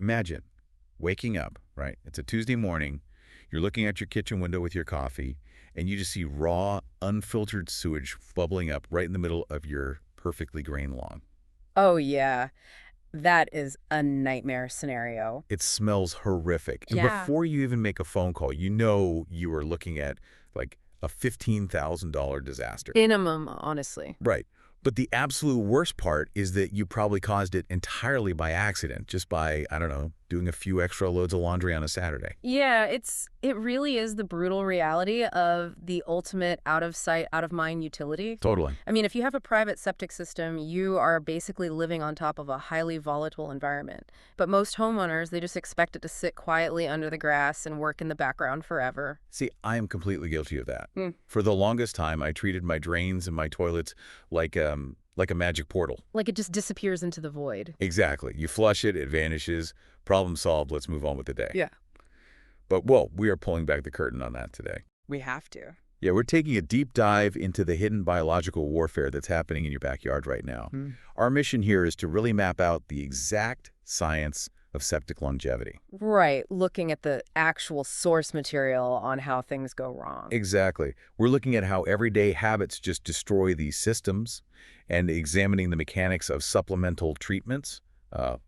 Imagine waking up, right? It's a Tuesday morning. You're looking at your kitchen window with your coffee, and you just see raw, unfiltered sewage bubbling up right in the middle of your perfectly drained lawn. Oh, yeah. That is a nightmare scenario. It smells horrific. And Yeah. before you even make a phone call, you know you are looking at like a $15,000 disaster. Minimum, honestly. Right. But the absolute worst part is that you probably caused it entirely by accident, just by, I don't know, doing a few extra loads of laundry on a Saturday. Yeah, it really is the brutal reality of the ultimate out of sight, out of mind utility. Totally. I mean, if you have a private septic system, you are basically living on top of a highly volatile environment. But most homeowners, they just expect it to sit quietly under the grass and work in the background forever. See, I am completely guilty of that. Mm. For the longest time, I treated my drains and my toilets like a magic portal. Like it just disappears into the void. Exactly. You flush it, it vanishes. Problem solved. Let's move on with the day. Yeah, But, well, we are pulling back the curtain on that today. we have to. Yeah, we're taking a deep dive into the hidden biological warfare that's happening in your backyard right now. Our mission here is to really map out the exact science of septic longevity. Right, looking at the actual source material on how things go wrong. Exactly. We're looking at how everyday habits just destroy these systems and examining the mechanics of supplemental treatments,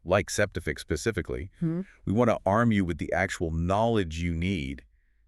like SEPTIFIX specifically. We want to arm you with the actual knowledge you need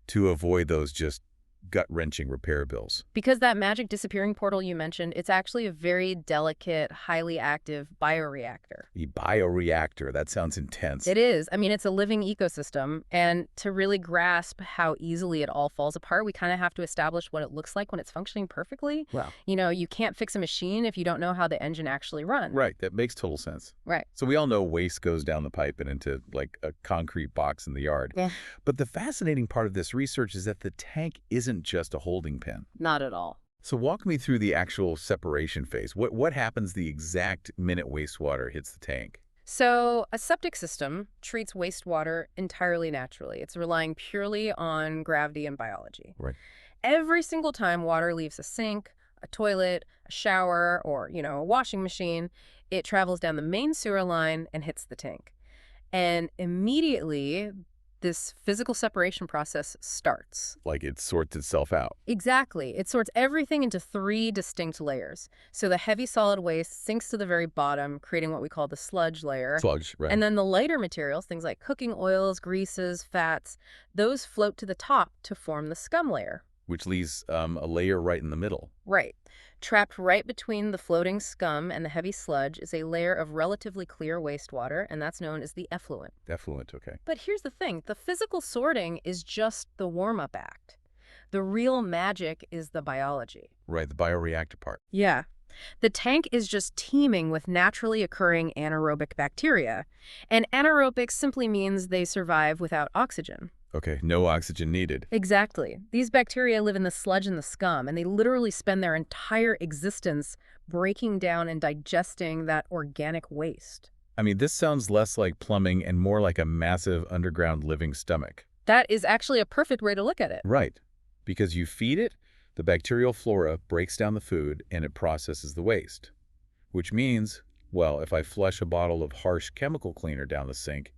to avoid those just gut-wrenching repair bills. Because that magic disappearing portal you mentioned, it's actually a very delicate, highly active bioreactor. A bioreactor, that sounds intense. It is. I mean, it's a living ecosystem. And to really grasp how easily it all falls apart, we kind of have to establish what it looks like when it's functioning perfectly. Wow. You know, you can't fix a machine if you don't know how the engine actually runs. Right, that makes total sense. Right. So we all know waste goes down the pipe and into like a concrete box in the yard. Yeah. But the fascinating part of this research is that the tank isn't just a holding pen. Not at all. So walk me through the actual separation phase. What happens the exact minute wastewater hits the tank? So a septic system treats wastewater entirely naturally. It's relying purely on gravity and biology. Right. Every single time water leaves a sink, a toilet, a shower, or, a washing machine, it travels down the main sewer line and hits the tank. And immediately, this physical separation process starts. Like it sorts itself out. Exactly. It sorts everything into 3 distinct layers. So the heavy solid waste sinks to the very bottom, creating what we call the sludge layer. Sludge, right. And then the lighter materials, things like cooking oils, greases, fats, those float to the top to form the scum layer. Which leaves a layer right in the middle. Right. Trapped right between the floating scum and the heavy sludge is a layer of relatively clear wastewater, and that's known as the effluent. Effluent, okay. But here's the thing. The physical sorting is just the warm-up act. The real magic is the biology. Right, the bioreactor part. Yeah. The tank is just teeming with naturally occurring anaerobic bacteria. And anaerobic simply means they survive without oxygen. Okay, no oxygen needed. Exactly. These bacteria live in the sludge and the scum, and they literally spend their entire existence breaking down and digesting that organic waste. I mean, this sounds less like plumbing and more like a massive underground living stomach. That is actually a perfect way to look at it. Right. Because you feed it, the bacterial flora breaks down the food and it processes the waste. Which means, well, if I flush a bottle of harsh chemical cleaner down the sink,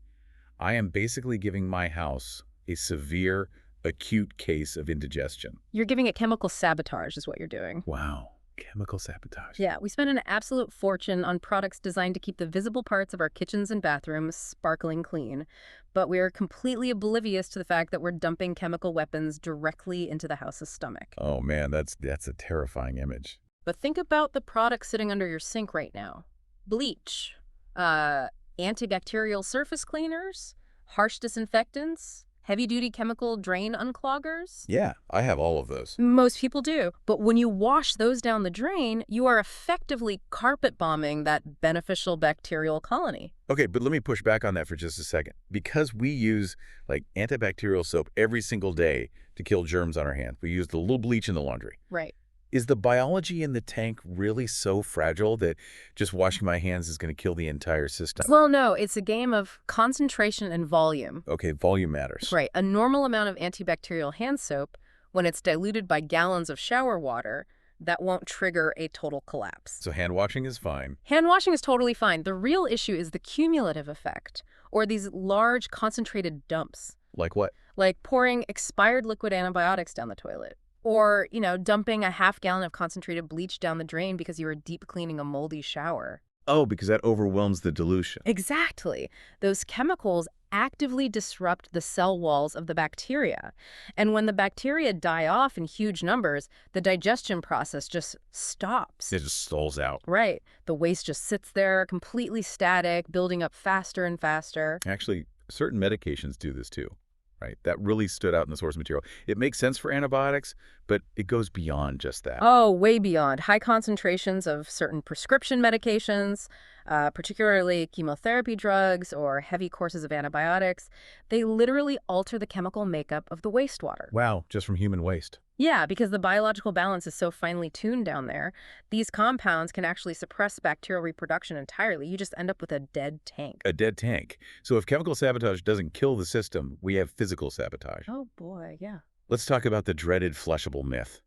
I am basically giving my house a severe, acute case of indigestion. You're giving it chemical sabotage is what you're doing. Wow. Chemical sabotage. Yeah, we spend an absolute fortune on products designed to keep the visible parts of our kitchens and bathrooms sparkling clean, but we are completely oblivious to the fact that we're dumping chemical weapons directly into the house's stomach. Oh man, that's a terrifying image. But think about the products sitting under your sink right now. Bleach, antibacterial surface cleaners, harsh disinfectants, heavy-duty chemical drain uncloggers? Yeah, I have all of those. Most people do. But when you wash those down the drain, you are effectively carpet bombing that beneficial bacterial colony. Okay, but let me push back on that for just a second. Because we use like antibacterial soap every single day to kill germs on our hands, we use the little bleach in the laundry. Right. Is the biology in the tank really so fragile that just washing my hands is going to kill the entire system? Well, no, it's a game of concentration and volume. Okay, volume matters. Right. A normal amount of antibacterial hand soap, when it's diluted by gallons of shower water, that won't trigger a total collapse. So hand washing is fine. Hand washing is totally fine. The real issue is the cumulative effect, or these large concentrated dumps. Like what? Like pouring expired liquid antibiotics down the toilet. Or, dumping a half-gallon of concentrated bleach down the drain because you were deep cleaning a moldy shower. Oh, because that overwhelms the dilution. Exactly. Those chemicals actively disrupt the cell walls of the bacteria. And when the bacteria die off in huge numbers, the digestion process just stops. It just stalls out. Right. The waste just sits there, completely static, building up faster and faster. Actually, certain medications do this too, right? That really stood out in the source material. It makes sense for antibiotics, but it goes beyond just that. Oh, way beyond. High concentrations of certain prescription medications, particularly chemotherapy drugs or heavy courses of antibiotics, they literally alter the chemical makeup of the wastewater. Wow, just from human waste. Yeah, because the biological balance is so finely tuned down there, these compounds can actually suppress bacterial reproduction entirely. You just end up with a dead tank. A dead tank. So if chemical sabotage doesn't kill the system, we have physical sabotage. Oh, boy, yeah. Let's talk about the dreaded flushable myth.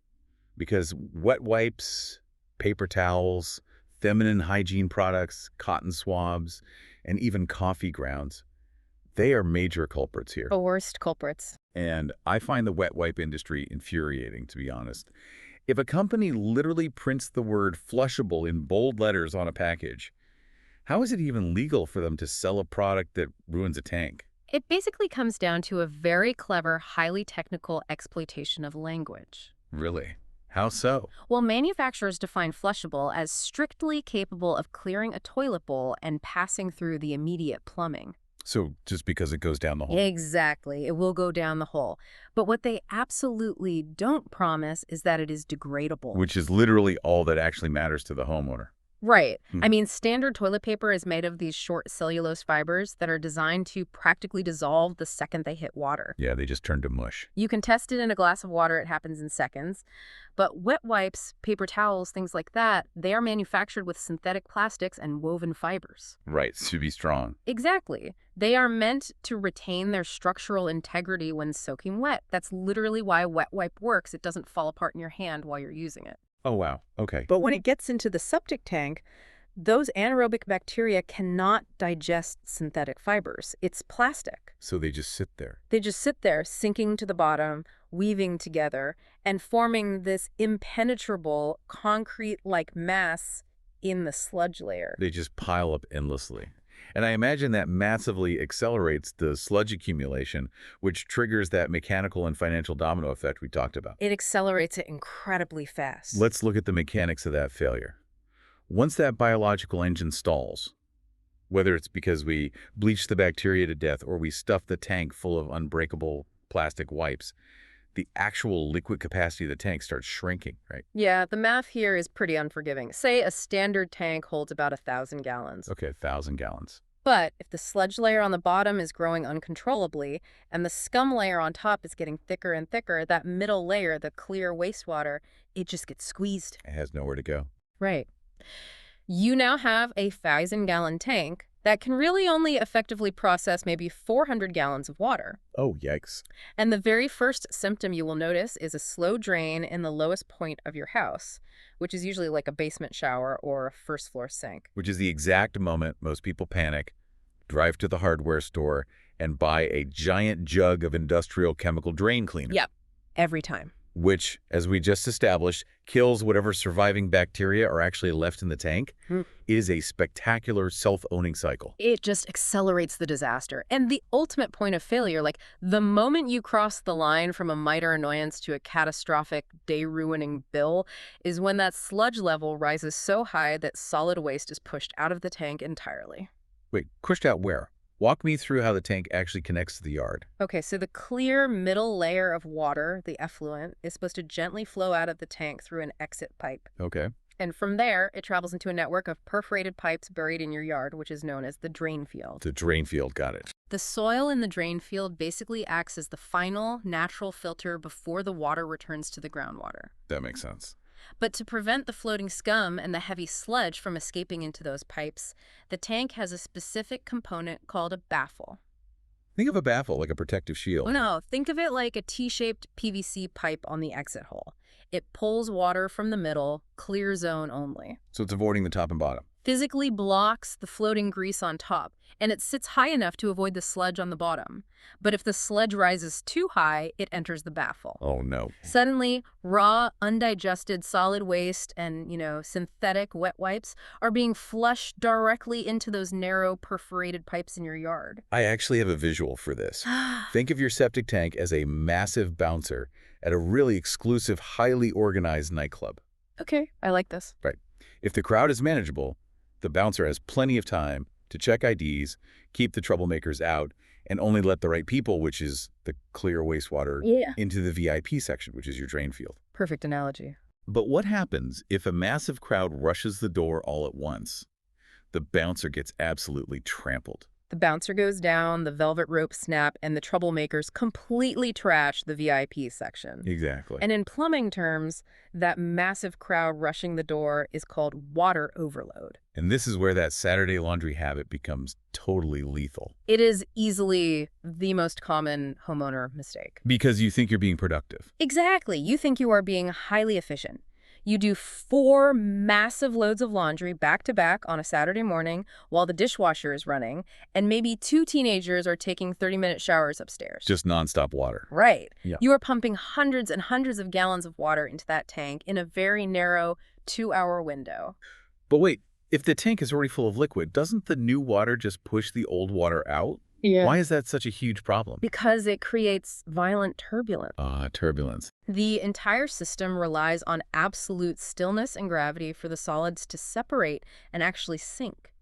Because wet wipes, paper towels, feminine hygiene products, cotton swabs, and even coffee grounds, they are major culprits here. The worst culprits. And I find the wet wipe industry infuriating, to be honest. If a company literally prints the word flushable in bold letters on a package, how is it even legal for them to sell a product that ruins a tank? It basically comes down to a very clever, highly technical exploitation of language. Really? How so? Well, manufacturers define flushable as strictly capable of clearing a toilet bowl and passing through the immediate plumbing. So just because it goes down the hole? Exactly. It will go down the hole. But what they absolutely don't promise is that it is degradable. Which is literally all that actually matters to the homeowner. Right. I mean, standard toilet paper is made of these short cellulose fibers that are designed to practically dissolve the second they hit water. Yeah, they just turn to mush. You can test it in a glass of water. It happens in seconds. But wet wipes, paper towels, things like that, they are manufactured with synthetic plastics and woven fibers. Right, to be strong. Exactly. They are meant to retain their structural integrity when soaking wet. That's literally why a wet wipe works. It doesn't fall apart in your hand while you're using it. Oh, wow. Okay. But when it gets into the septic tank, those anaerobic bacteria cannot digest synthetic fibers. It's plastic. So they just sit there. They just sit there, sinking to the bottom, weaving together, and forming this impenetrable, concrete-like mass in the sludge layer. They just pile up endlessly. And I imagine that massively accelerates the sludge accumulation, which triggers that mechanical and financial domino effect we talked about. It accelerates it incredibly fast. Let's look at the mechanics of that failure. Once that biological engine stalls, whether it's because we bleach the bacteria to death or we stuff the tank full of unbreakable plastic wipes, the actual liquid capacity of the tank starts shrinking, right? Yeah, the math here is pretty unforgiving. Say a standard tank holds about 1,000 gallons. Okay, 1,000 gallons. But if the sludge layer on the bottom is growing uncontrollably and the scum layer on top is getting thicker and thicker, that middle layer, the clear wastewater, it just gets squeezed. It has nowhere to go. Right. You now have a 1,000-gallon tank that can really only effectively process maybe 400 gallons of water. Oh, yikes. And the very first symptom you will notice is a slow drain in the lowest point of your house, which is usually like a basement shower or a first-floor sink. Which is the exact moment most people panic, drive to the hardware store, and buy a giant jug of industrial chemical drain cleaner. Yep, every time. Which, as we just established, kills whatever surviving bacteria are actually left in the tank. It is a spectacular self-owning cycle. It just accelerates the disaster. And the ultimate point of failure, like the moment you cross the line from a minor annoyance to a catastrophic, day-ruining bill, is when that sludge level rises so high that solid waste is pushed out of the tank entirely. Wait, pushed out where? Walk me through how the tank actually connects to the yard. Okay, so the clear middle layer of water, the effluent, is supposed to gently flow out of the tank through an exit pipe. Okay. And from there, it travels into a network of perforated pipes buried in your yard, which is known as the drain field. The drain field, got it. The soil in the drain field basically acts as the final natural filter before the water returns to the groundwater. That makes sense. But to prevent the floating scum and the heavy sludge from escaping into those pipes, the tank has a specific component called a baffle. Think of a baffle like a protective shield. Oh, no, think of it like a T-shaped PVC pipe on the exit hole. It pulls water from the middle, clear zone only. So it's avoiding the top and bottom. Physically blocks the floating grease on top, and it sits high enough to avoid the sludge on the bottom. But if the sludge rises too high, it enters the baffle. Oh, no. Suddenly, raw, undigested solid waste and, synthetic wet wipes are being flushed directly into those narrow, perforated pipes in your yard. I actually have a visual for this. Think of your septic tank as a massive bouncer at a really exclusive, highly organized nightclub. Okay, I like this. Right. If the crowd is manageable, the bouncer has plenty of time to check IDs, keep the troublemakers out, and only let the right people, which is the clear wastewater, into the VIP section, which is your drain field. Perfect analogy. But what happens if a massive crowd rushes the door all at once? The bouncer gets absolutely trampled. The bouncer goes down, the velvet ropes snap, and the troublemakers completely trash the VIP section. Exactly. And in plumbing terms, that massive crowd rushing the door is called water overload. And this is where that Saturday laundry habit becomes totally lethal. It is easily the most common homeowner mistake. Because you think you're being productive. Exactly. You think you are being highly efficient. You do 4 massive loads of laundry back to back on a Saturday morning while the dishwasher is running, and maybe 2 teenagers are taking 30-minute showers upstairs. Just nonstop water. Right. Yeah. You are pumping hundreds and hundreds of gallons of water into that tank in a very narrow 2-hour window. But wait, if the tank is already full of liquid, doesn't the new water just push the old water out? Yeah. Why is that such a huge problem? Because it creates violent turbulence. Turbulence. The entire system relies on absolute stillness and gravity for the solids to separate and actually sink.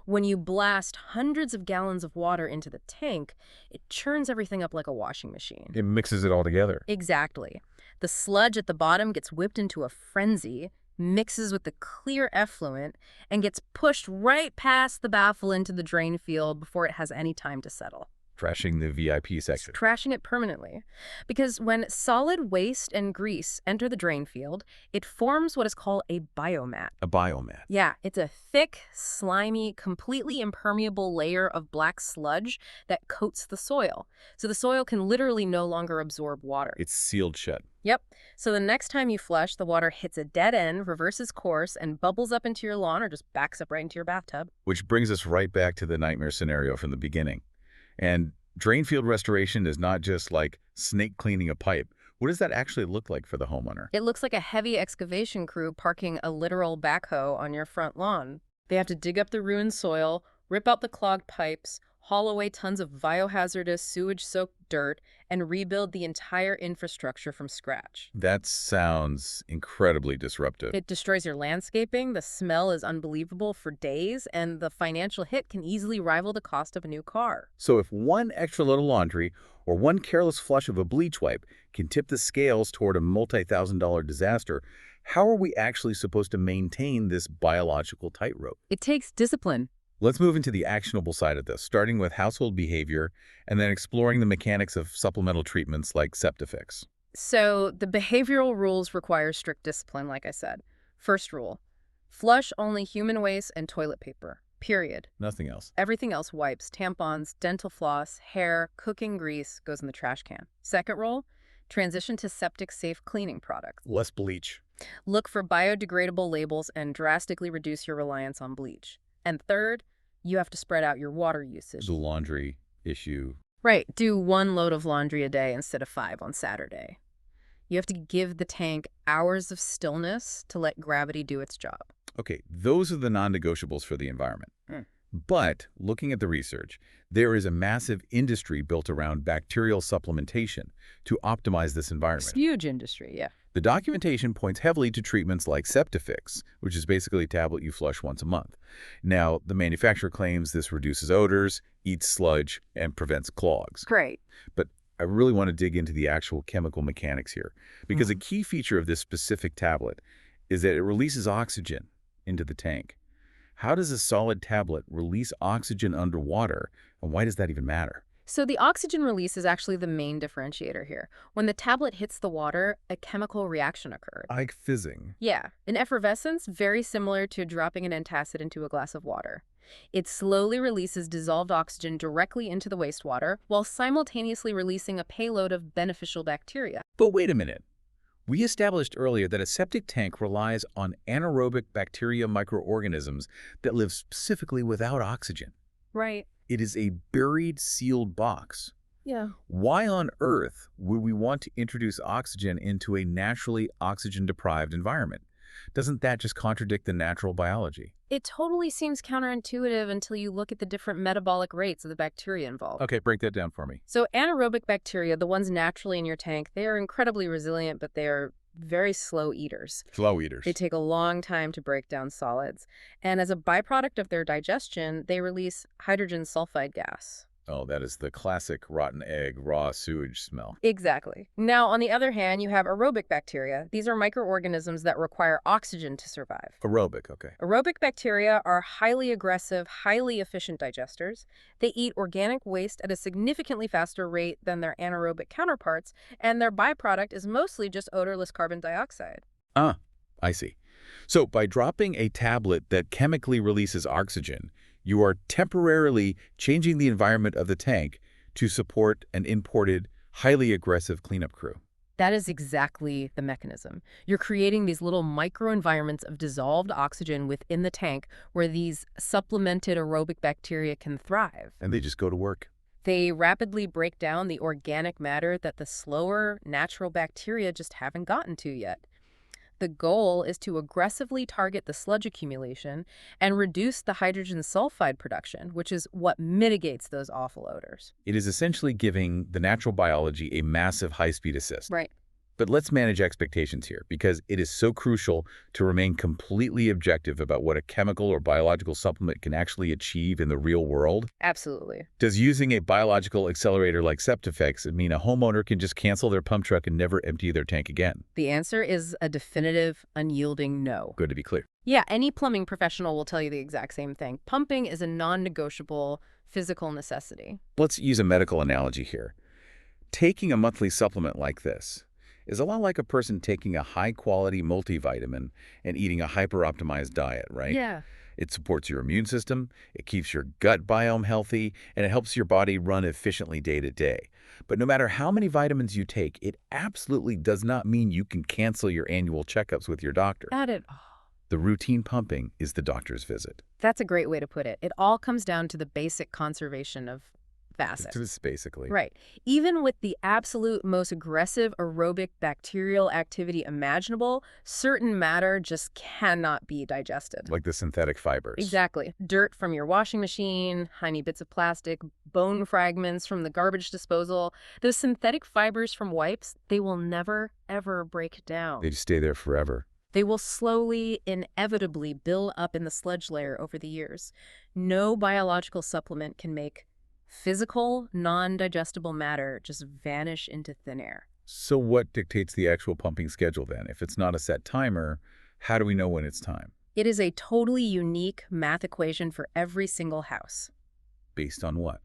When you blast hundreds of gallons of water into the tank, it churns everything up like a washing machine. It mixes it all together. Exactly. The sludge at the bottom gets whipped into a frenzy, mixes with the clear effluent, and gets pushed right past the baffle into the drain field before it has any time to settle. Trashing the VIP section. Trashing it permanently. Because when solid waste and grease enter the drain field, it forms what is called a biomat. A biomat. Yeah, it's a thick, slimy, completely impermeable layer of black sludge that coats the soil. So the soil can literally no longer absorb water. It's sealed shut. Yep. So the next time you flush, the water hits a dead end, reverses course, and bubbles up into your lawn or just backs up right into your bathtub. Which brings us right back to the nightmare scenario from the beginning. And drain field restoration is not just like snake cleaning a pipe. What does that actually look like for the homeowner? It looks like a heavy excavation crew parking a literal backhoe on your front lawn. They have to dig up the ruined soil, rip out the clogged pipes, haul away tons of biohazardous sewage-soaked dirt, and rebuild the entire infrastructure from scratch. That sounds incredibly disruptive. It destroys your landscaping, the smell is unbelievable for days, and the financial hit can easily rival the cost of a new car. So if one extra load of laundry or one careless flush of a bleach wipe can tip the scales toward a multi-thousand-dollar disaster, how are we actually supposed to maintain this biological tightrope? It takes discipline. Let's move into the actionable side of this, starting with household behavior and then exploring the mechanics of supplemental treatments like SEPTIFIX. So the behavioral rules require strict discipline, like I said. First rule, flush only human waste and toilet paper, period. Nothing else. Everything else, wipes, tampons, dental floss, hair, cooking grease, goes in the trash can. Second rule, transition to septic-safe cleaning products. Less bleach. Look for biodegradable labels and drastically reduce your reliance on bleach. And third, you have to spread out your water usage. The laundry issue. Right. Do 1 load of laundry a day instead of 5 on Saturday. You have to give the tank hours of stillness to let gravity do its job. Okay, those are the non-negotiables for the environment. But looking at the research, there is a massive industry built around bacterial supplementation to optimize this environment. Huge industry, yeah. The documentation points heavily to treatments like SEPTIFIX, which is basically a tablet you flush once a month. Now, the manufacturer claims this reduces odors, eats sludge, and prevents clogs. Great. But I really want to dig into the actual chemical mechanics here, because a key feature of this specific tablet is that it releases oxygen into the tank. How does a solid tablet release oxygen underwater, and why does that even matter? So the oxygen release is actually the main differentiator here. When the tablet hits the water, a chemical reaction occurred. Like fizzing. Yeah, an effervescence very similar to dropping an antacid into a glass of water. It slowly releases dissolved oxygen directly into the wastewater while simultaneously releasing a payload of beneficial bacteria. But wait a minute. We established earlier that a septic tank relies on anaerobic bacteria microorganisms that live specifically without oxygen. Right. It is a buried, sealed box. Yeah. Why on earth would we want to introduce oxygen into a naturally oxygen-deprived environment? Doesn't that just contradict the natural biology? It totally seems counterintuitive until you look at the different metabolic rates of the bacteria involved. Okay, break that down for me. So anaerobic bacteria, the ones naturally in your tank, they are incredibly resilient, but they are very slow eaters. Slow eaters. They take a long time to break down solids. And as a byproduct of their digestion, they release hydrogen sulfide gas. Oh, that is the classic rotten egg, raw sewage smell. Exactly. Now, on the other hand, you have aerobic bacteria. These are microorganisms that require oxygen to survive. Aerobic, okay. Aerobic bacteria are highly aggressive, highly efficient digesters. They eat organic waste at a significantly faster rate than their anaerobic counterparts, and their byproduct is mostly just odorless carbon dioxide. Ah, I see. So by dropping a tablet that chemically releases oxygen, you are temporarily changing the environment of the tank to support an imported, highly aggressive cleanup crew. That is exactly the mechanism. You're creating these little microenvironments of dissolved oxygen within the tank where these supplemented aerobic bacteria can thrive. And they just go to work. They rapidly break down the organic matter that the slower, natural bacteria just haven't gotten to yet. The goal is to aggressively target the sludge accumulation and reduce the hydrogen sulfide production, which is what mitigates those awful odors. It is essentially giving the natural biology a massive high-speed assist. Right. But let's manage expectations here, because it is so crucial to remain completely objective about what a chemical or biological supplement can actually achieve in the real world. Absolutely. Does using a biological accelerator like SEPTIFIX mean a homeowner can just cancel their pump truck and never empty their tank again? The answer is a definitive, unyielding no. Good to be clear. Yeah, any plumbing professional will tell you the exact same thing. Pumping is a non-negotiable physical necessity. Let's use a medical analogy here. Taking a monthly supplement like this is a lot like a person taking a high-quality multivitamin and eating a hyper-optimized diet, right? Yeah. It supports your immune system, it keeps your gut biome healthy, and it helps your body run efficiently day to day. But no matter how many vitamins you take, it absolutely does not mean you can cancel your annual checkups with your doctor. The routine pumping is the doctor's visit. That's a great way to put it. It all comes down to the basic conservation of facets. Just basically. Right. Even with the absolute most aggressive aerobic bacterial activity imaginable, certain matter just cannot be digested. Like the synthetic fibers. Exactly. Dirt from your washing machine, tiny bits of plastic, bone fragments from the garbage disposal. Those synthetic fibers from wipes, they will never, ever break down. They just stay there forever. They will slowly, inevitably build up in the sludge layer over the years. No biological supplement can make physical, non-digestible matter just vanish into thin air. So what dictates the actual pumping schedule then? If it's not a set timer, how do we know when it's time? It is a totally unique math equation for every single house. Based on what?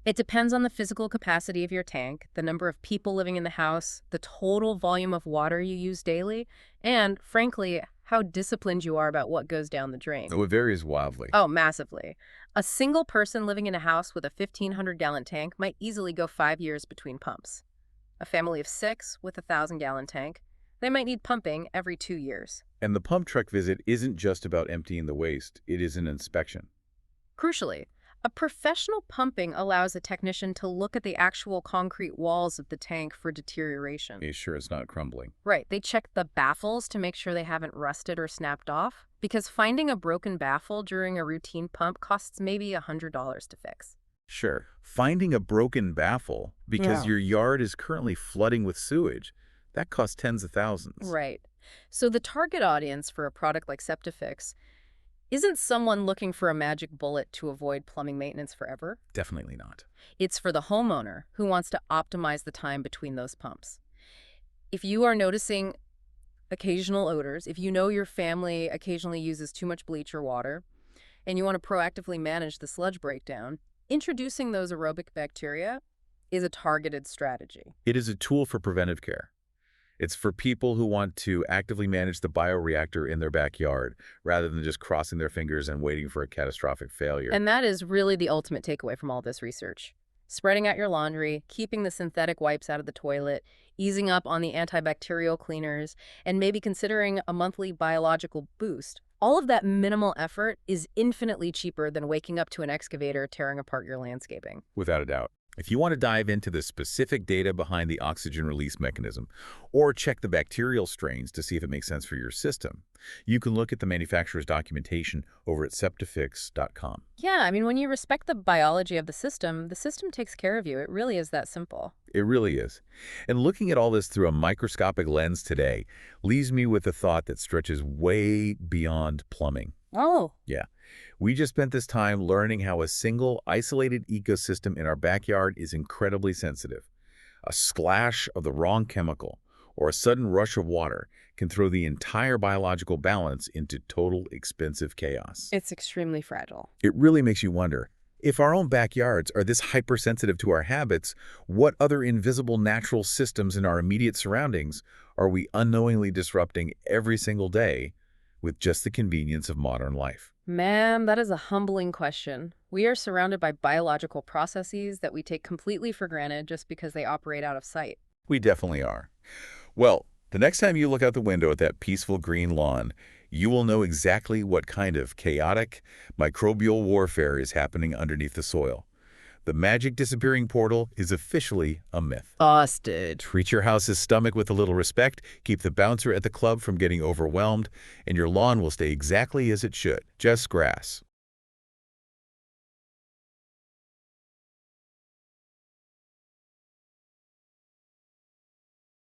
It depends on the physical capacity of your tank, the number of people living in the house, the total volume of water you use daily, and, frankly, how disciplined you are about what goes down the drain. Oh, it varies wildly. Oh, massively. A single person living in a house with a 1,500-gallon tank might easily go 5 years between pumps. A family of 6 with a 1,000-gallon tank, they might need pumping every 2 years. And the pump truck visit isn't just about emptying the waste, it is an inspection. Crucially, a professional pumping allows a technician to look at the actual concrete walls of the tank for deterioration. Make sure it's not crumbling. Right. They check the baffles to make sure they haven't rusted or snapped off, because finding a broken baffle during a routine pump costs maybe $100 to fix. Sure. Finding a broken baffle because your yard is currently flooding with sewage, that costs tens of thousands. Right. So the target audience for a product like SEPTIFIX isn't someone looking for a magic bullet to avoid plumbing maintenance forever. Definitely not. It's for the homeowner who wants to optimize the time between those pumps. If you are noticing occasional odors, if you know your family occasionally uses too much bleach or water, and you want to proactively manage the sludge breakdown, introducing those aerobic bacteria is a targeted strategy. It is a tool for preventive care. It's for people who want to actively manage the bioreactor in their backyard rather than just crossing their fingers and waiting for a catastrophic failure. And that is really the ultimate takeaway from all this research. spreading out your laundry, keeping the synthetic wipes out of the toilet, easing up on the antibacterial cleaners, and maybe considering a monthly biological boost. All of that minimal effort is infinitely cheaper than waking up to an excavator tearing apart your landscaping. Without a doubt. If you want to dive into the specific data behind the oxygen release mechanism, or check the bacterial strains to see if it makes sense for your system, you can look at the manufacturer's documentation over at SEPTIFIX.com. Yeah, I mean, when you respect the biology of the system takes care of you. It really is that simple. It really is. And looking at all this through a microscopic lens today leaves me with a thought that stretches way beyond plumbing. Oh. Yeah. We just spent this time learning how a single, isolated ecosystem in our backyard is incredibly sensitive. A splash of the wrong chemical or a sudden rush of water can throw the entire biological balance into total expensive chaos. It's extremely fragile. It really makes you wonder, if our own backyards are this hypersensitive to our habits, what other invisible natural systems in our immediate surroundings are we unknowingly disrupting every single day with just the convenience of modern life? Man, that is a humbling question. We are surrounded by biological processes that we take completely for granted just because they operate out of sight. We definitely are. Well, the next time you look out the window at that peaceful green lawn, you will know exactly what kind of chaotic microbial warfare is happening underneath the soil. The magic disappearing portal is officially a myth. Busted. Treat your house's stomach with a little respect, keep the bouncer at the club from getting overwhelmed, and your lawn will stay exactly as it should, just grass.